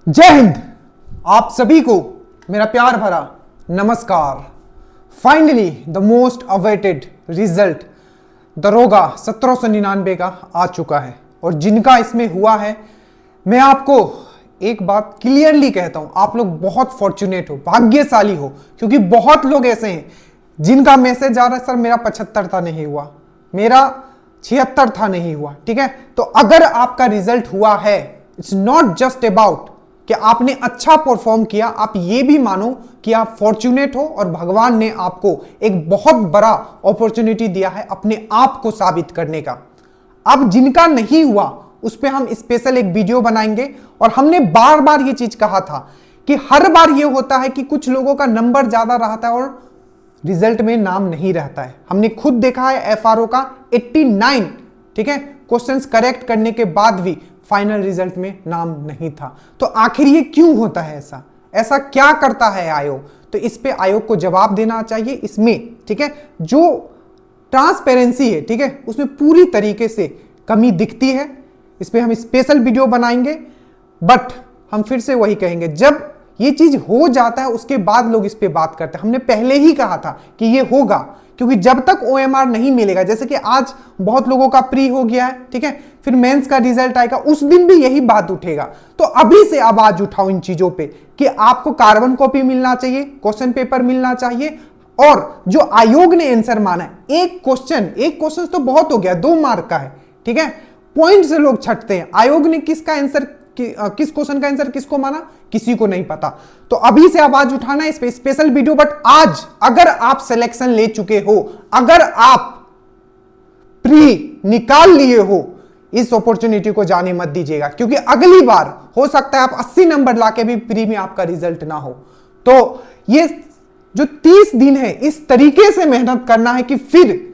जय हिंद। आप सभी को मेरा प्यार भरा नमस्कार। Finally the most awaited result दरोगा 1799 का आ चुका है और जिनका इसमें हुआ है, मैं आपको एक बात क्लियरली कहता हूं, आप लोग बहुत फॉर्चुनेट हो, भाग्यशाली हो, क्योंकि बहुत लोग ऐसे हैं जिनका मैसेज आ रहा है, सर मेरा 75 था नहीं हुआ, मेरा 76 था नहीं हुआ। ठीक है, तो अगर आपका रिजल्ट हुआ है, इट्स नॉट जस्ट अबाउट कि आपने अच्छा परफॉर्म किया, आप ये भी मानो कि आप फॉर्चुनेट हो और भगवान ने आपको एक बहुत बड़ा अपॉर्चुनिटी दिया है अपने आप को साबित करने का। अब जिनका नहीं हुआ उस पर हम स्पेशल एक वीडियो बनाएंगे। और हमने बार बार ये चीज कहा था कि हर बार ये होता है कि कुछ लोगों का नंबर ज्यादा रहता है और रिजल्ट में नाम नहीं रहता है। हमने खुद देखा है एफआरओ का 89, ठीक है, क्वेश्चंस करेक्ट करने के बाद भी फाइनल रिजल्ट में नाम नहीं था। तो आखिर ये क्यों होता है? ऐसा क्या करता है आयोग? तो इस पे आयोग को जवाब देना चाहिए इसमें। ठीक है, जो ट्रांसपेरेंसी है, ठीक है, उसमें पूरी तरीके से कमी दिखती है। इस पे हम स्पेशल वीडियो बनाएंगे। बट हम फिर से वही कहेंगे, जब ये चीज हो जाता है उसके बाद लोग इस पे बात करते हैं। हमने पहले ही कहा था कि ये होगा, क्योंकि जब तक ओएमआर नहीं मिलेगा, जैसे कि आज बहुत लोगों का प्री हो गया है, ठीक है, फिर मेंस का रिजल्ट आएगा, उस दिन भी यही बात उठेगा। तो अभी से आवाज उठाओ इन चीजों पे कि आपको कार्बन कॉपी मिलना चाहिए, क्वेश्चन पेपर मिलना चाहिए। और जो आयोग ने आंसर माना है, एक क्वेश्चन तो बहुत हो गया, 2 मार्क का है, ठीक है, पॉइंट से लोग छटते हैं। आयोग ने किसका आंसर, किस क्वेश्चन का आंसर किसको माना, किसी को नहीं पता। तो अभी से आवाज उठाना है इस पे स्पेशल वीडियो। बट आज अगर आप सिलेक्शन ले चुके हो, अगर आप प्री निकाल लिए हो, इस अपॉर्चुनिटी को जाने मत दीजिएगा, क्योंकि अगली बार हो सकता है आप 80 नंबर लाके भी प्री में आपका रिजल्ट ना हो। तो ये जो 30 दिन है, इस तरीके से मेहनत करना है कि फिर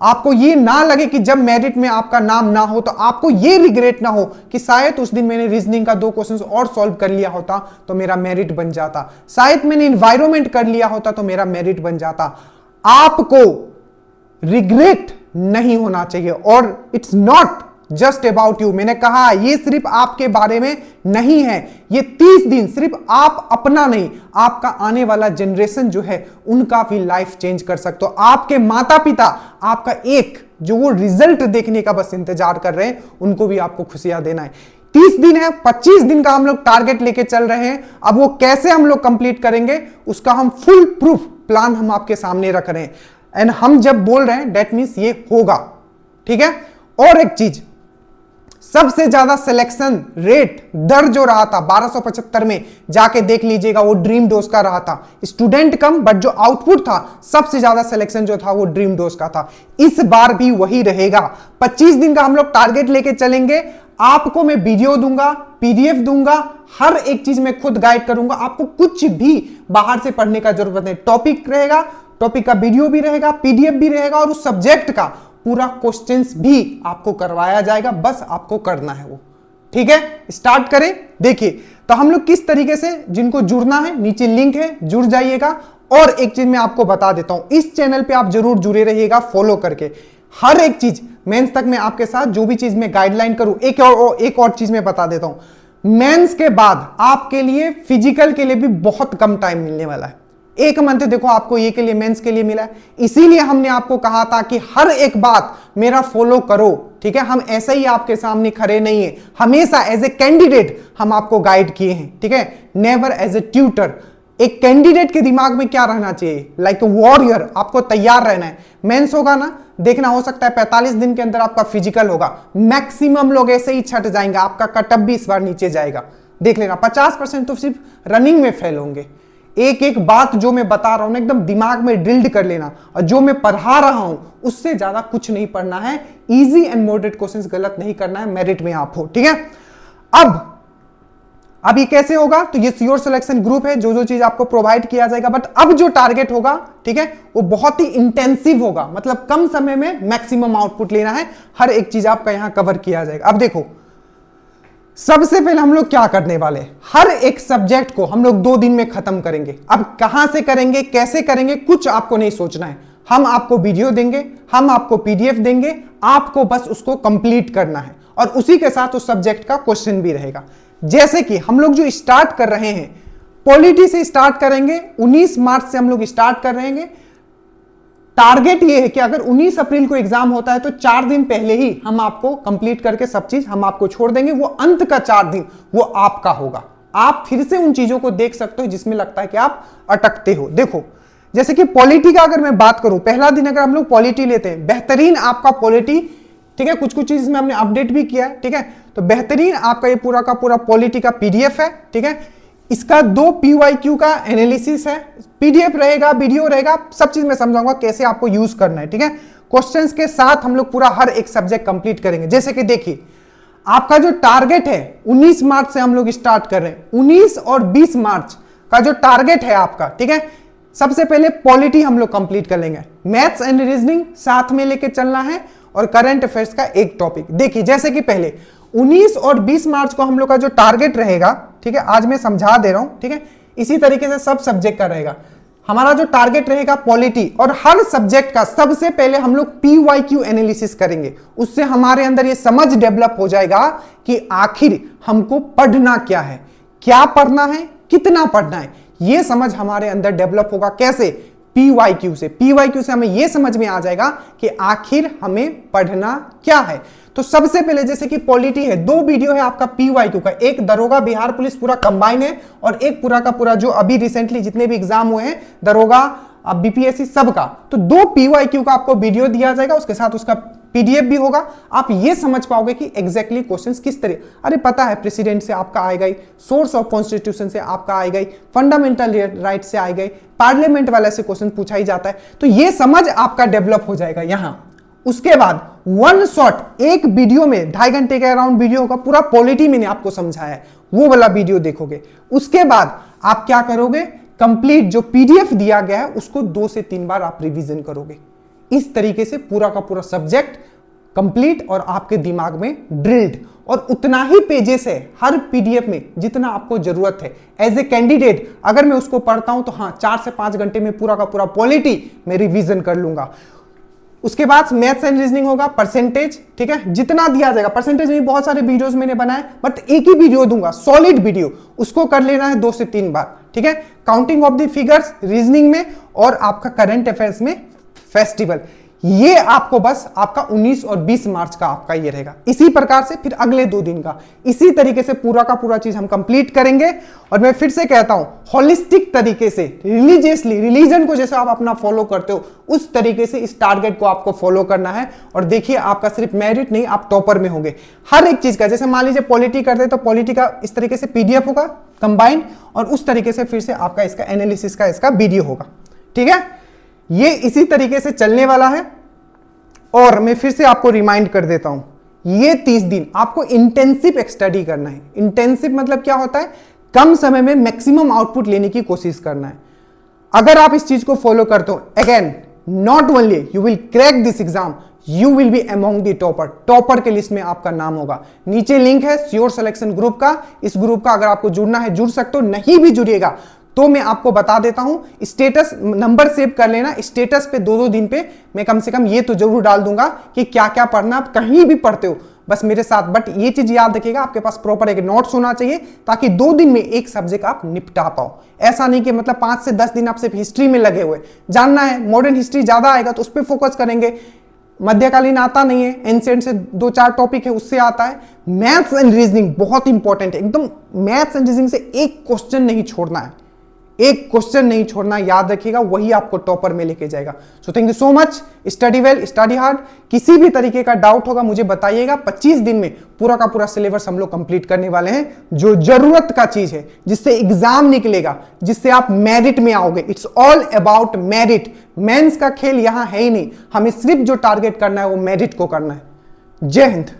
आपको ये ना लगे कि जब मेरिट में आपका नाम ना हो तो आपको ये रिग्रेट ना हो कि शायद उस दिन मैंने रीजनिंग का 2 क्वेश्चंस और सॉल्व कर लिया होता तो मेरा मेरिट बन जाता, शायद मैंने एनवायरनमेंट कर लिया होता तो मेरा मेरिट बन जाता। आपको रिग्रेट नहीं होना चाहिए। और it's not just about you, मैंने कहा ये सिर्फ आपके बारे में नहीं है। ये 30 दिन सिर्फ आप अपना नहीं, आपका आने वाला जनरेशन जो है उनका भी लाइफ चेंज कर सकते हो। आपके माता पिता आपका एक जो वो रिजल्ट देखने का बस इंतजार कर रहे हैं, उनको भी आपको खुशियां देना है। 30 दिन है, 25 दिन का हम लोग टारगेट लेके चल रहे हैं। अब वो कैसे हम लोग कंप्लीट करेंगे उसका हम फुल प्रूफ प्लान हम आपके सामने रख रहे हैं। एंड हम जब बोल रहे हैं दैट मीन्स ये होगा, ठीक है। और एक चीज, सबसे ज्यादा सिलेक्शन रेट दर जो रहा था 1275 में, जाके देख लीजिएगा, वो ड्रीम डोज का रहा था। स्टूडेंट कम बट जो आउटपुट था, सबसे ज्यादा सिलेक्शन जो था वो ड्रीम डोज का था। इस बार भी वही रहेगा। 25 दिन का हम लोग टारगेट लेके चलेंगे। आपको मैं वीडियो दूंगा, पीडीएफ दूंगा, हर एक चीज में खुद गाइड करूंगा। आपको कुछ भी बाहर से पढ़ने का जरूरत नहीं। टॉपिक रहेगा, टॉपिक का वीडियो भी रहेगा, पीडीएफ भी रहेगा, और उस सब्जेक्ट का पूरा क्वेश्चंस भी आपको करवाया जाएगा। बस आपको करना है वो, ठीक है। स्टार्ट करें। देखिए तो हम लोग किस तरीके से, जिनको जुड़ना है नीचे लिंक है, जुड़ जाइएगा। और एक चीज मैं आपको बता देता हूं, इस चैनल पे आप जरूर जुड़े रहिएगा फॉलो करके। हर एक चीज मेंस तक मैं आपके साथ जो भी चीज में गाइडलाइन करूं, एक और चीज मैं बता देता हूं, मेंस के बाद आपके लिए फिजिकल के लिए भी बहुत कम टाइम मिलने वाला है। 1 मंथ देखो आपको ये के लिए, मेंस के लिए मिला है। इसीलिए हमने आपको कहा था कि हर एक बात मेरा फॉलो करो, ठीक है। हम ऐसे ही आपके सामने खड़े नहीं है, हमेशा एज ए कैंडिडेट हम आपको गाइड किए हैं, ठीक है, नेवर एज ए ट्यूटर। एक कैंडिडेट के दिमाग में क्या रहना चाहिए, लाइक वॉरियर, आपको तैयार रहना है। मेंस होगा ना, देखना, हो सकता है 45 दिन के अंदर आपका फिजिकल होगा। मैक्सिमम लोग ऐसे ही छट जाएंगे, आपका कटअप भी इस बार नीचे जाएगा। देख लेना, 50% तो सिर्फ रनिंग में फेल होंगे। एक एक बात जो मैं बता रहा हूं ना, एकदम दिमाग में ड्रिल्ड कर लेना, और जो मैं पढ़ा रहा हूं उससे ज्यादा कुछ नहीं पढ़ना है। इजी एंड मॉडरेट क्वेश्चंस गलत नहीं करना है, मेरिट में आप हो, ठीक है। अब ये कैसे होगा, तो ये सियोर सिलेक्शन ग्रुप है, जो जो चीज आपको प्रोवाइड किया जाएगा। बट अब जो टारगेट होगा, ठीक है, वो बहुत ही इंटेंसिव होगा, मतलब कम समय में मैक्सिमम आउटपुट लेना है। हर एक चीज आपका यहां कवर किया जाएगा। अब देखो, सबसे पहले हम लोग क्या करने वाले, हर एक सब्जेक्ट को हम लोग 2 दिन में खत्म करेंगे। अब कहां से करेंगे, कैसे करेंगे, कुछ आपको नहीं सोचना है। हम आपको वीडियो देंगे, हम आपको पीडीएफ देंगे, आपको बस उसको कंप्लीट करना है, और उसी के साथ उस सब्जेक्ट का क्वेश्चन भी रहेगा। जैसे कि हम लोग जो स्टार्ट कर रहे हैं पॉलिटी से स्टार्ट करेंगे, 19 मार्च से हम लोग स्टार्ट कर रहे हैं। टारगेट ये है कि अगर 19 अप्रैल को एग्जाम होता है तो 4 दिन पहले ही हम आपको कंप्लीट करके सब चीज हम आपको छोड़ देंगे। वो अंत का 4 दिन वो आपका होगा। आप फिर से उन चीजों को देख सकते हो जिसमें लगता है कि आप अटकते हो। देखो जैसे कि पॉलिटी का अगर मैं बात करूं, पहला दिन अगर हम लोग पॉलिटी लेते हैं, बेहतरीन आपका पॉलिटी, ठीक है, कुछ कुछ चीज में हमने अपडेट भी किया है, ठीक है, तो बेहतरीन आपका ये पूरा का पूरा पॉलिटी का पीडीएफ है, ठीक है। इसका 2 PYQ का एनालिसिस है, पीडीएफ रहेगा, वीडियो रहेगा, सब चीज मैं समझाऊंगा कैसे आपको यूज करना है, ठीक है। क्वेश्चंस के साथ हम लोग पूरा हर एक सब्जेक्ट कंप्लीट करेंगे। जैसे कि देखिए आपका जो टारगेट है 19 मार्च से हम लोग स्टार्ट कर रहे हैं, 19 और 20 मार्च का जो टारगेट है आपका, ठीक है, सबसे पहले पॉलिटी हम लोग कंप्लीट कर लेंगे, मैथ्स एंड रीजनिंग साथ में लेके चलना है और करंट अफेयर्स का एक टॉपिक। देखिए जैसे कि पहले 19 और 20 मार्च को हम लोग का जो टारगेट रहेगा, ठीक है, आज मैं समझा दे रहा हूं, ठीक है, इसी तरीके से सब सब्जेक्ट का रहेगा। हमारा जो टारगेट रहेगा पॉलिटी, और हर सब्जेक्ट का सबसे पहले हम लोग PYQ एनालिसिस करेंगे। उससे हमारे अंदर ये समझ डेवलप हो जाएगा कि आखिर हमको पढ़ना क्या है, क्या पढ़ना है, कितना पढ़ना है, ये समझ हमारे अंदर डेवलप होगा। कैसे? PYQ से। PYQ से हमें यह समझ में आ जाएगा कि आखिर हमें पढ़ना क्या है। तो सबसे पहले जैसे कि पॉलिटी है, 2 वीडियो है आपका PYQ का, एक दरोगा बिहार पुलिस पूरा कंबाइन है और एक पूरा का पूरा जो अभी रिसेंटली जितने भी एग्जाम हुए हैं दरोगा BPSC सबका, तो 2 PYQ का आपको वीडियो दिया जाएगा, उसके साथ उसका PDF भी होगा। आप ये समझ पाओगे कि एग्जैक्टली क्वेश्चंस किस तरह, अरे पता है प्रेसिडेंट से आपका आएगा ही, सोर्स ऑफ कॉन्स्टिट्यूशन से आपका आएगा ही, फंडामेंटल राइट से आएगा ही, पार्लियामेंट वाले से क्वेश्चन पूछा ही जाता है, तो ये समझ आपका डेवलप हो जाएगा यहां। उसके बाद वन शॉट एक वीडियो में 2.5 घंटे के अराउंड वीडियो होगा, पूरा पॉलिटी मैंने आपको समझाया है, वो वाला वीडियो देखोगे। उसके बाद आप क्या करोगे, कंप्लीट जो पीडीएफ दिया गया है उसको 2 से 3 बार आप रिवीजन करोगे। इस तरीके से पूरा का पूरा सब्जेक्ट कंप्लीट और आपके दिमाग में ड्रिल्ड, और उतना ही पेजेस है हर पीडीएफ में जितना आपको जरूरत है। एज ए कैंडिडेट अगर मैं उसको पढ़ता हूं तो हाँ 4 से 5 घंटे में पूरा का पूरा पॉलिटी मैं रिवीजन कर लूंगा। उसके बाद मैथ्स एंड रीजनिंग होगा, परसेंटेज, ठीक है, जितना दिया जाएगा। परसेंटेज में बहुत सारे वीडियोस मैंने बनाए, बट एक ही वीडियो दूंगा, सॉलिड वीडियो, उसको कर लेना है 2 से 3 बार, ठीक है। Counting of the figures reasoning में, और आपका करंट अफेयर्स में फेस्टिवल, ये आपको बस आपका 19 और 20 मार्च का आपका ये रहेगा। इसी प्रकार से फिर अगले 2 दिन का इसी तरीके से पूरा का पूरा चीज हम कंप्लीट करेंगे। और मैं फिर से कहता हूं, होलिस्टिक तरीके से, रिलीजियसली, रिलीजन को जैसे आप अपना फॉलो करते हो उस तरीके से इस टारगेट को आपको फॉलो करना है। और देखिए आपका सिर्फ मेरिट नहीं, आप टॉपर में होंगे हर एक चीज का। जैसे मान लीजिए पॉलिटी करते तो पॉलिटी का इस तरीके से पीडीएफ होगा कंबाइन, और उस तरीके से फिर से आपका इसका एनालिसिस का इसका वीडियो होगा, ठीक है। ये इसी तरीके से चलने वाला है। और मैं फिर से आपको रिमाइंड कर देता हूं, ये 30 दिन आपको इंटेंसिव स्टडी करना है। इंटेंसिव मतलब क्या होता है, कम समय में मैक्सिमम आउटपुट लेने की कोशिश करना है। अगर आप इस चीज को फॉलो करते हो, again not only you will crack this exam, you will be among the topper, topper के लिस्ट में आपका नाम होगा। नीचे लिंक है श्योर सिलेक्शन ग्रुप का, इस ग्रुप का अगर आपको जुड़ना है जुड़ सकते हो, नहीं भी जुड़िएगा तो मैं आपको बता देता हूं, स्टेटस नंबर सेव कर लेना, स्टेटस पे 2-2 दिन पे मैं कम से कम ये तो जरूर डाल दूंगा कि क्या क्या पढ़ना। आप कहीं भी पढ़ते हो बस मेरे साथ, बट ये चीज याद रखिएगा, आपके पास प्रॉपर एक नोट्स होना चाहिए ताकि 2 दिन में एक सब्जेक्ट आप निपटा पाओ। ऐसा नहीं कि मतलब 5 से 10 दिन आप सिर्फ हिस्ट्री में लगे हुए, जानना है मॉडर्न हिस्ट्री ज्यादा आएगा तो उस पर फोकस करेंगे, मध्यकालीन आता नहीं है, एंशिएंट से 2-4 टॉपिक है उससे आता है। मैथ्स एंड रीजनिंग बहुत इंपॉर्टेंट है, एकदम मैथ्स एंड रीजनिंग से एक क्वेश्चन नहीं छोड़ना है, एक क्वेश्चन नहीं छोड़ना, याद रखिएगा, वही आपको टॉपर में लेके जाएगा। So thank you so much, study well, study hard. किसी भी तरीके का डाउट होगा मुझे बताइएगा। 25 दिन में पूरा का पूरा सिलेबस हम लोग कंप्लीट करने वाले हैं, जो जरूरत का चीज है, जिससे एग्जाम निकलेगा, जिससे आप मेरिट में आओगे। It's all about merit, mains का खेल यहां है ही नहीं, हमें सिर्फ जो टारगेट करना है वो मेरिट को करना है। जय हिंद।